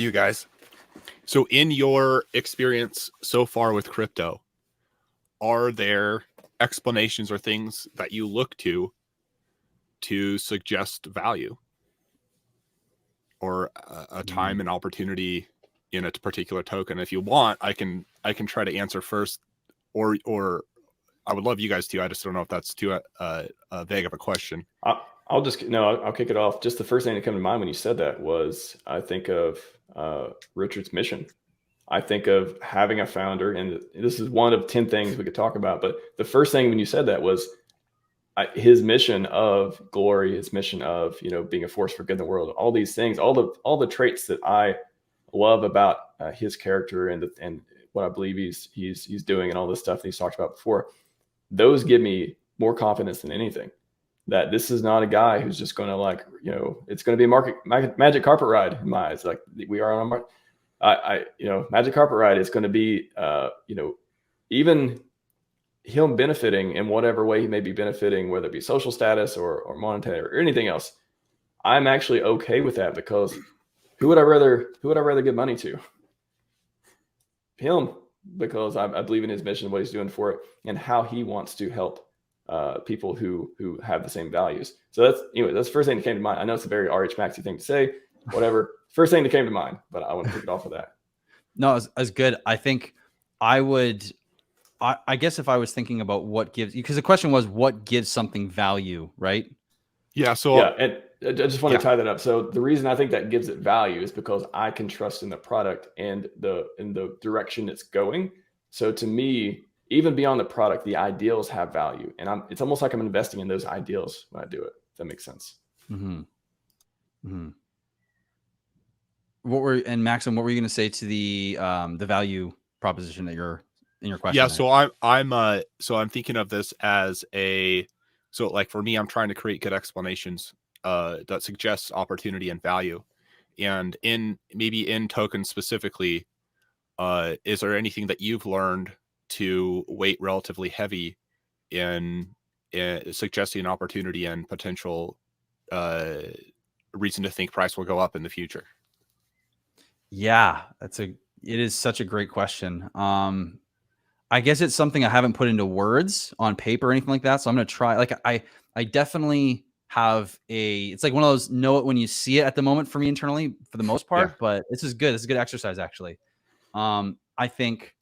You guys. So in your experience so far with crypto, are there explanations or things that you look to suggest value or a time and opportunity in a particular token? If you want, I can try to answer first, or I would love you guys to. I just don't know if that's too vague of a question. I'll kick it off. Just the first thing that came to mind when you said that was, I think of Richard's mission. I think of having a founder, and this is one of 10 things we could talk about. But the first thing when you said that was his mission of glory, his mission of, being a force for good in the world. All these things, all the traits that I love about his character and what I believe he's doing, and all this stuff that he's talked about before. Those give me more confidence than anything. That this is not a guy who's just going to it's going to be a magic carpet ride in my eyes. Like, we are on a magic carpet ride is going to be, even him benefiting in whatever way he may be benefiting, whether it be social status or monetary or anything else. I'm actually okay with that, because who would I rather give money to? Him, because I believe in his mission, what he's doing for it, and how he wants to help people who have the same values. So that's the first thing that came to mind. I know it's a very RHMaxy thing to say, whatever. First thing that came to mind, but I want to kick it off of that. No, it's good. I think I guess if I was thinking about what gives, because the question was what gives something value, right? Yeah. So and I just want to tie that up. So the reason I think that gives it value is because I can trust in the product and in the direction it's going. So to me, even beyond the product, the ideals have value, and it's almost like I'm investing in those ideals when I do it. If that makes sense. Mm-hmm. Mm-hmm. Maxim, what were you going to say to the value proposition that you're in your question? Yeah, so I'm thinking of this as like for me, I'm trying to create good explanations that suggest opportunity and value, and in tokens specifically, is there anything that you've learned to weight relatively heavy in suggesting opportunity and potential reason to think price will go up in the future? Yeah, it is such a great question. I guess it's something I haven't put into words on paper or anything like that. So I'm going to try. Like I definitely have it's like one of those know it when you see it at the moment for me internally for the most part, but this is good. This is a good exercise actually. I think,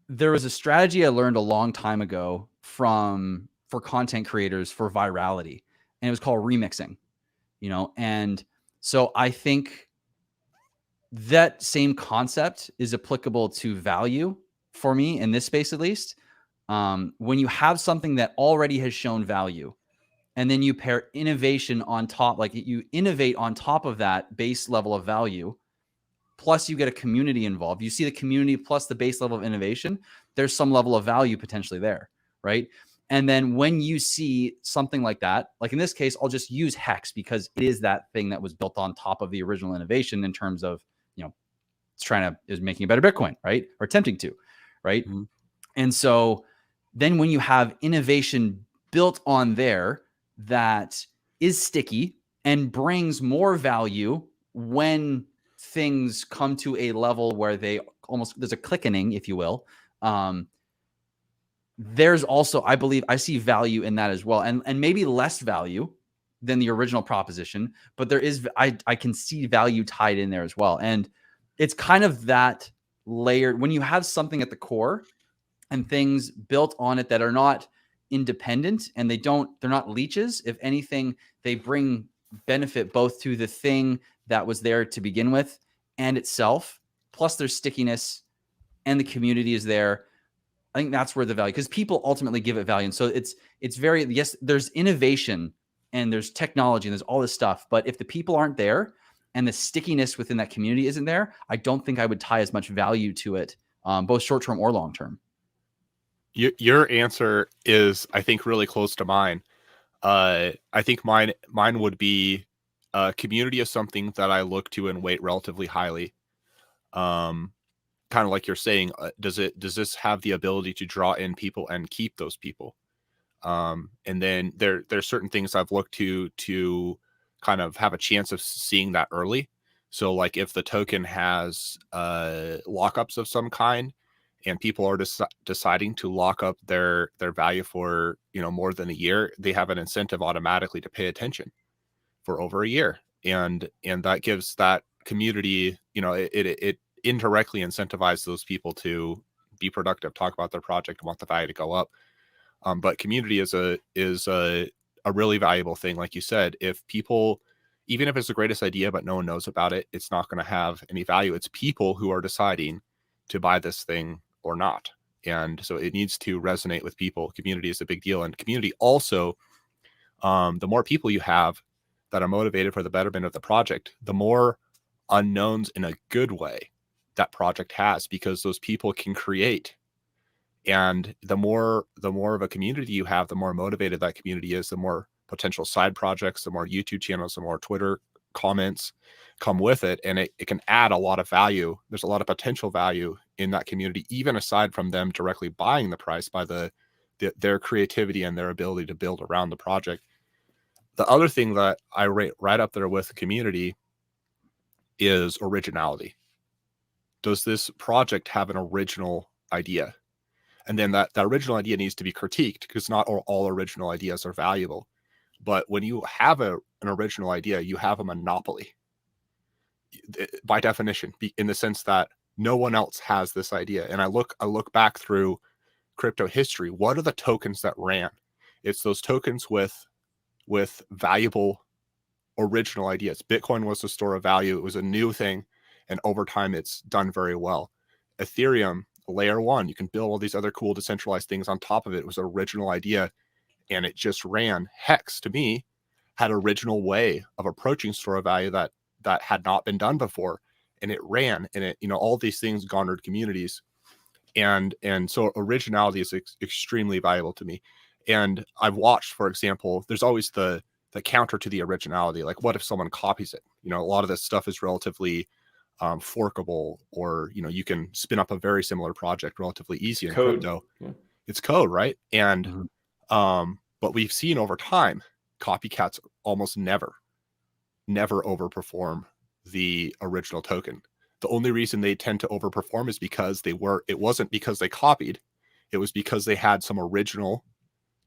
there was a strategy I learned a long time ago for content creators for virality, and it was called remixing, and so I think that same concept is applicable to value for me in this space, at least. When you have something that already has shown value, and then you pair innovation on top, like you innovate on top of that base level of value, plus you get a community involved. You see the community plus the base level of innovation, there's some level of value potentially there, right? And then when you see something like that, like in this case, I'll just use Hex because it is that thing that was built on top of the original innovation in terms of, is making a better Bitcoin, right? Or attempting to, right? Mm-hmm. And so then when you have innovation built on there that is sticky and brings more value when things come to a level where there's a clickening, if you will. There's also, I believe, I see value in that as well. And maybe less value than the original proposition, but there is, I can see value tied in there as well. And it's kind of that layered when you have something at the core and things built on it that are not independent and they're not leeches. If anything, they bring benefit both to the thing that was there to begin with and itself, plus there's stickiness and the community is there. I think that's where the value, because people ultimately give it value. And so it's very, yes, there's innovation and there's technology and there's all this stuff. But if the people aren't there and the stickiness within that community isn't there, I don't think I would tie as much value to it, both short-term or long-term. Your answer is, I think, really close to mine. I think mine would be community is something that I look to and weight relatively highly. Kind of like you're saying, does this have the ability to draw in people and keep those people? And then there's certain things I've looked to kind of have a chance of seeing that early. So like if the token has lockups of some kind, and people are deciding to lock up their value for, you know, more than a year, they have an incentive automatically to pay attention for over a year, and that gives that community, you know, it indirectly incentivizes those people to be productive, talk about their project, want the value to go up. But community is a really valuable thing. Like you said, if people, even if it's the greatest idea but no one knows about it, it's not going to have any value. It's people who are deciding to buy this thing or not, and so it needs to resonate with people. Community is a big deal, and community also, the more people you have that are motivated for the betterment of the project, the more unknowns in a good way that project has, because those people can create. And the more of a community you have, the more motivated that community is, the more potential side projects, the more YouTube channels, the more Twitter comments come with it. And it can add a lot of value. There's a lot of potential value in that community, even aside from them directly buying the price, by their creativity and their ability to build around the project. The other thing that I rate right up there with the community is originality. Does this project have an original idea? And then that original idea needs to be critiqued, because not all original ideas are valuable. But when you have an original idea, you have a monopoly by definition, in the sense that no one else has this idea. And I look back through crypto history. What are the tokens that ran? It's those tokens with valuable original ideas. Bitcoin was the store of value. It was a new thing, and over time it's done very well. Ethereum, layer one, you can build all these other cool decentralized things on top of it. It was an original idea, and it just ran. Hex, to me, had an original way of approaching store of value that had not been done before, and it ran, and it, you know, all these things garnered communities, and so originality is extremely valuable to me. And I've watched, for example, there's always the counter to the originality. Like, what if someone copies it? You know, a lot of this stuff is relatively forkable, or, you know, you can spin up a very similar project relatively easy in crypto. Yeah. It's code, right? And but we've seen over time, copycats almost never overperform the original token. The only reason they tend to overperform is because it wasn't because they copied, it was because they had some original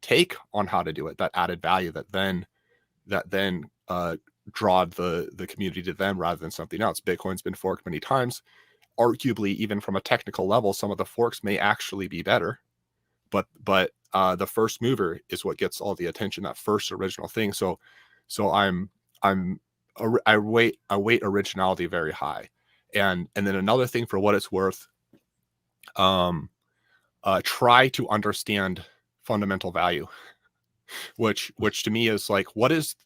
take on how to do it that added value, that then drawed the community to them rather than something else. Bitcoin's been forked many times. Arguably, even from a technical level, some of the forks may actually be better, but the first mover is what gets all the attention, that first original thing. So I weight originality very high. And then another thing, for what it's worth, try to understand fundamental value, which to me is like, what is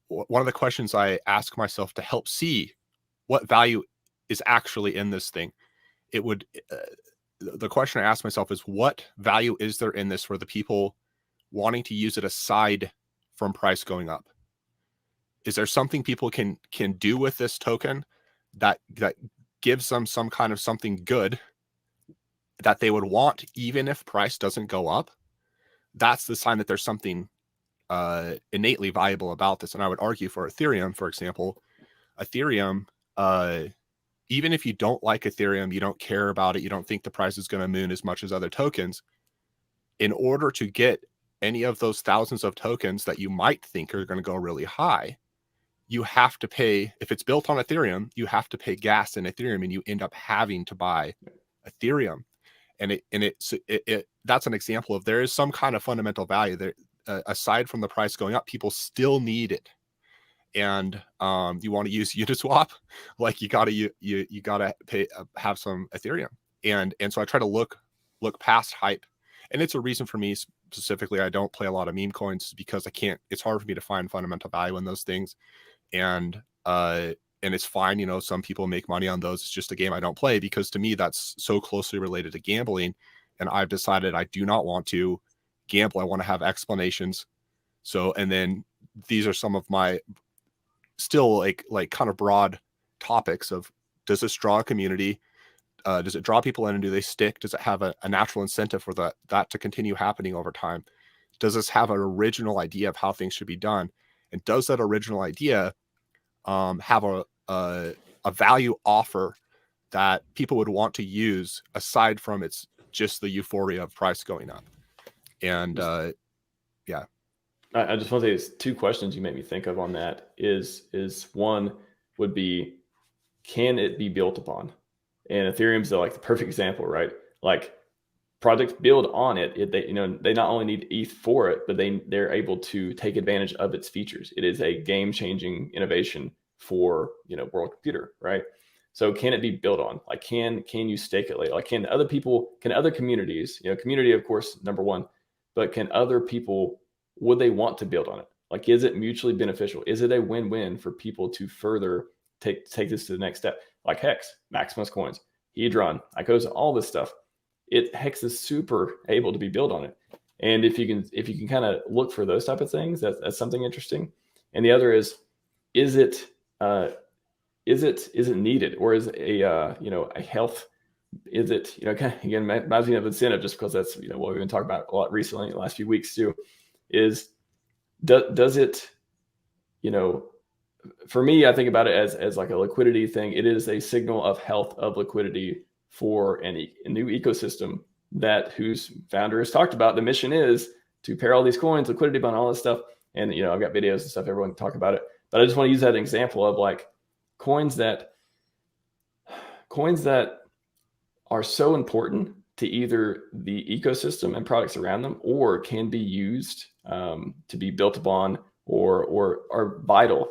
one of the questions I ask myself to help see what value is actually in this thing. The question I ask myself is, what value is there in this for the people wanting to use it aside from price going up? Is there something people can do with this token that gives them some kind of something good that they would want, even if price doesn't go up? That's the sign that there's something innately valuable about this. And I would argue for Ethereum, for example, even if you don't like Ethereum, you don't care about it, you don't think the price is going to moon as much as other tokens, in order to get any of those thousands of tokens that you might think are going to go really high, you have to pay. If it's built on Ethereum, you have to pay gas in Ethereum, and you end up having to buy Ethereum. And that's an example of, there is some kind of fundamental value there. Aside from the price going up, people still need it. And you want to use Uniswap, like you gotta pay, have some Ethereum. And so I try to look past hype. And it's a reason for me specifically, I don't play a lot of meme coins, because it's hard for me to find fundamental value in those things. And it's fine, you know, some people make money on those. It's just a game I don't play, because to me that's so closely related to gambling, and I've decided I do not want to gamble. I want to have explanations. So, and then these are some of my still like kind of broad topics of, does this draw a community? Does it draw people in, and do they stick? Does it have a natural incentive for that to continue happening over time? Does this have an original idea of how things should be done? And does that original idea have a value offer that people would want to use aside from it's just the euphoria of price going up? And yeah. I just want to say there's two questions you made me think of on that. Is one would be, can it be built upon? And Ethereum's like the perfect example, right? Like projects build on it. They not only need ETH for it, but they're able to take advantage of its features. It is a game-changing innovation for world computer, right? So can it be built on? Like can you stake it later? Like can other communities, community of course number one, but can other people, would they want to build on it? Like, is it mutually beneficial? Is it a win-win for people to further take this to the next step? Like Hex, Maximus coins, Hedron, ICOSA, all this stuff. Hex is super able to be built on it. And if you can kind of look for those type of things, that's something interesting. And the other is it needed, or is it a health? Is it, kind of, again, reminds me of incentive, just because that's, what we've been talking about a lot recently in the last few weeks too, is does it, for me, I think about it as like a liquidity thing. It is a signal of health, of liquidity for a new ecosystem whose founder has talked about. The mission is to pair all these coins, liquidity bond, all this stuff. And, I've got videos and stuff, everyone can talk about it, but I just want to use that example of like coins that are so important to either the ecosystem and products around them, or can be used to be built upon, or are vital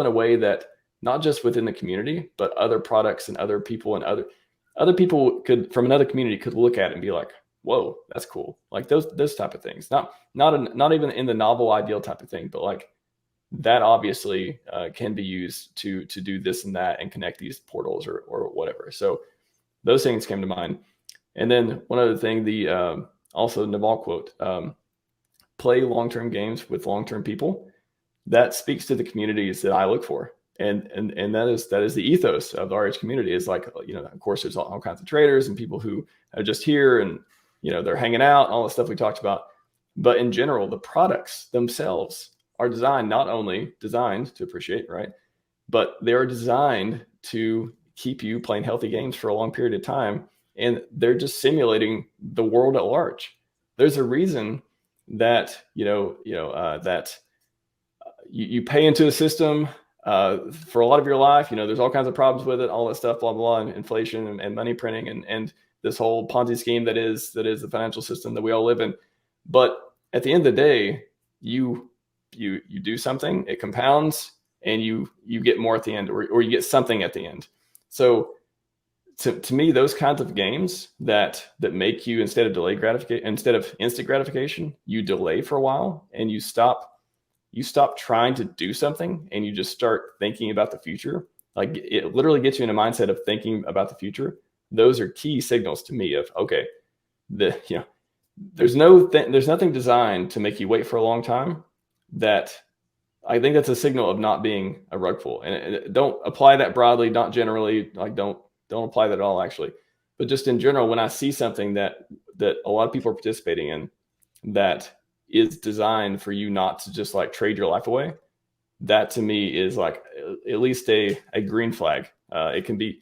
in a way that not just within the community, but other products and other people and other people could, from another community, could look at it and be like, whoa, that's cool. Like those type of things, not even in the novel ideal type of thing, but like that obviously can be used to do this and that and connect these portals or whatever. So those things came to mind. And then one other thing, the also Naval quote, play long-term games with long-term people. That speaks to the communities that I look for. And that is the ethos of the RH community, is like, of course there's all kinds of traders and people who are just here and, they're hanging out, all the stuff we talked about. But in general, the products themselves are not only designed to appreciate, right? But they are designed to keep you playing healthy games for a long period of time. And they're just simulating the world at large. There's a reason that, that you pay into a system for a lot of your life. There's all kinds of problems with it, all that stuff, blah, blah, blah, and inflation and money printing and this whole Ponzi scheme that is the financial system that we all live in. But at the end of the day, you do something, it compounds, and you get more at the end, or you get something at the end. So to me, those kinds of games that make you, instead of instant gratification, you delay for a while and you stop trying to do something and you just start thinking about the future. Like it literally gets you in a mindset of thinking about the future. Those are key signals to me of, okay, there's nothing designed to make you wait for a long time. That I think that's a signal of not being a rug pull. And don't apply that broadly, not generally, like don't apply that at all actually, but just in general, when I see something that a lot of people are participating in that is designed for you not to just like trade your life away, that to me is like at least a green flag. It can be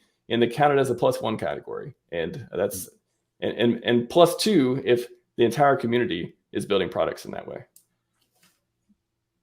counted as a +1 category. And that's, and +2 if the entire community is building products in that way.